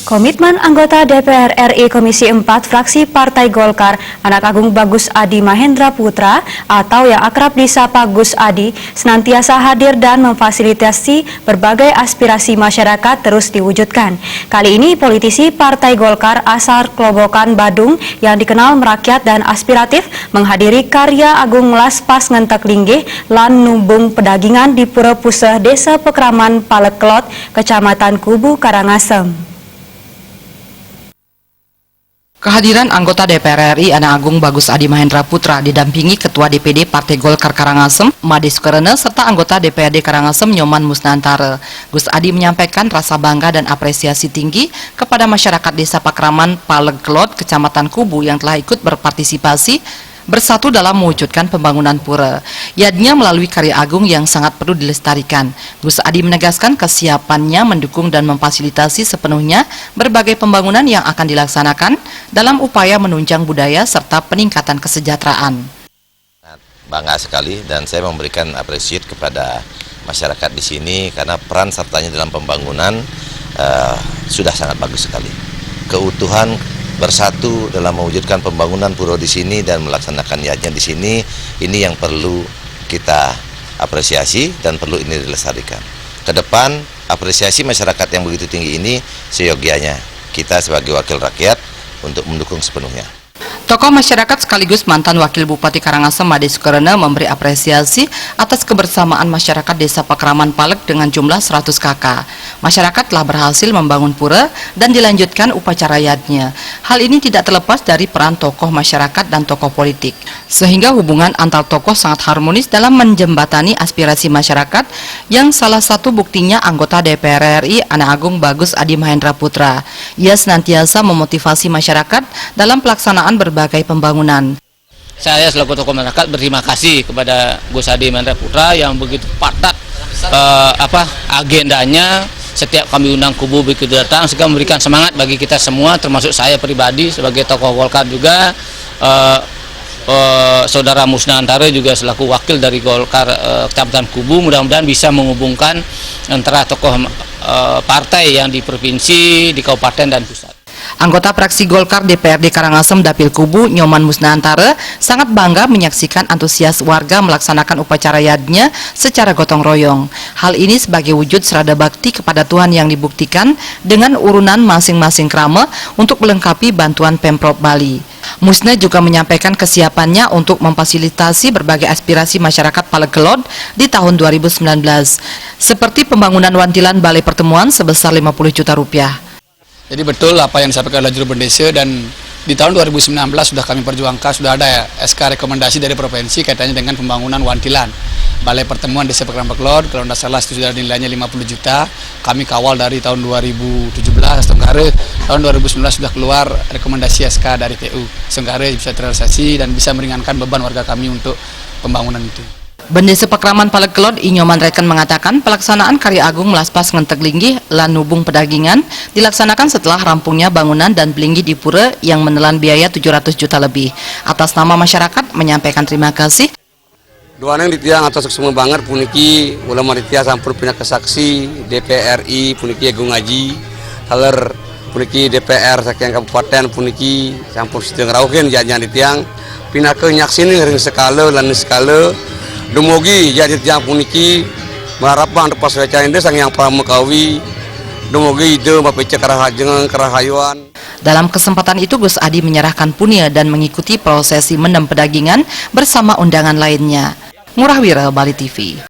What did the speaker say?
Komitmen anggota DPR RI Komisi 4 fraksi Partai Golkar, Anak Agung Bagus Adi Mahendra Putra atau yang akrab disapa Gus Adi, senantiasa hadir dan memfasilitasi berbagai aspirasi masyarakat terus diwujudkan. Kali ini politisi Partai Golkar asal Klobokan Badung yang dikenal merakyat dan aspiratif menghadiri karya Agung Laspas Ngentek Linggih lan Numbung Pedagingan di Pura Puseh Desa Pekraman Palekelot, Kecamatan Kubu, Karangasem. Kehadiran anggota DPR RI Anak Agung Bagus Adi Mahendra Putra didampingi Ketua DPD Partai Golkar Karangasem, Made Sukarene, serta anggota DPRD Karangasem Nyoman Musnantara. Gus Adi menyampaikan rasa bangga dan apresiasi tinggi kepada masyarakat Desa Pekraman Palekelot, Kecamatan Kubu yang telah ikut berpartisipasi bersatu dalam mewujudkan pembangunan pura. Yadnya melalui karya agung yang sangat perlu dilestarikan. Gus Adi menegaskan kesiapannya mendukung dan memfasilitasi sepenuhnya berbagai pembangunan yang akan dilaksanakan dalam upaya menunjang budaya serta peningkatan kesejahteraan. Bangga sekali dan saya memberikan apresiasi kepada masyarakat di sini karena peran sertanya dalam pembangunan sudah sangat bagus sekali. Keutuhan bersatu dalam mewujudkan pembangunan pura di sini dan melaksanakan niatnya di sini, ini yang perlu kita apresiasi dan perlu ini dilestarikan. Ke depan, apresiasi masyarakat yang begitu tinggi ini seyogianya kita sebagai wakil rakyat untuk mendukung sepenuhnya. Tokoh masyarakat sekaligus mantan Wakil Bupati Karangasem Made Sukarene memberi apresiasi atas kebersamaan masyarakat Desa Pekraman Palek dengan jumlah 100 kakak. Masyarakat telah berhasil membangun pura dan dilanjutkan upacara yadnya. Hal ini tidak terlepas dari peran tokoh masyarakat dan tokoh politik, sehingga hubungan antar tokoh sangat harmonis dalam menjembatani aspirasi masyarakat yang salah satu buktinya anggota DPR RI Anak Agung Bagus Adi Mahendra Putra. Ia senantiasa memotivasi masyarakat dalam pelaksanaan berbagai pembangunan. Saya selaku tokoh masyarakat berterima kasih kepada Gus Adi Mahendra Putra yang begitu padat agendanya. Setiap kami undang kubu begitu datang sehingga memberikan semangat bagi kita semua, termasuk saya pribadi sebagai tokoh Golkar juga. Saudara Musnantara juga selaku wakil dari Golkar Kecamatan Kubu, mudah-mudahan bisa menghubungkan antara tokoh partai yang di provinsi, di kabupaten dan pusat. Anggota fraksi Golkar DPRD Karangasem Dapil Kubu Nyoman Musnantara sangat bangga menyaksikan antusias warga melaksanakan upacara yadnya secara gotong royong. Hal ini sebagai wujud serada bakti kepada Tuhan yang dibuktikan dengan urunan masing-masing krama untuk melengkapi bantuan Pemprov Bali. Musna juga menyampaikan kesiapannya untuk memfasilitasi berbagai aspirasi masyarakat Palekelot di tahun 2019, seperti pembangunan wantilan balai pertemuan sebesar 50 juta rupiah. Jadi betul apa yang disampaikan oleh juru bendesa, dan di tahun 2019 sudah kami perjuangkan, sudah ada SK rekomendasi dari provinsi kaitannya dengan pembangunan wantilan balai pertemuan Desa Pekraman Palekelot. Kalau tidak salah itu sudah nilainya 50 juta. Kami kawal dari tahun 2017 Senggara, tahun 2019 sudah keluar rekomendasi SK dari TU Senggara bisa terrealisasi dan bisa meringankan beban warga kami untuk pembangunan itu. Bendesa Pekraman Palekelot Inyoman Reken mengatakan pelaksanaan karya agung Laspas Ngentek Linggih lan Numbung Pedagingan dilaksanakan setelah rampungnya bangunan dan pelinggi di pura yang menelan biaya 700 juta lebih. Atas nama masyarakat menyampaikan terima kasih. Doanya di tiang atas semua banget puniki ulama di tiang sampur pindah ke saksi DPR RI puniki Agung Haji haler puniki DPR sakian kabupaten puniki sampur sedang rauhin jangan di tiang pindah ke nyaksini ring skala lan skala. Dumugi jadi tiang puniki mengharapkan untuk pas wecain desa yang pramekawi dumugi ide bapeca kerahayuan. Dalam kesempatan itu Gus Adi menyerahkan punia dan mengikuti prosesi mendem pedagingan bersama undangan lainnya. Ngurah Wira, Bali TV.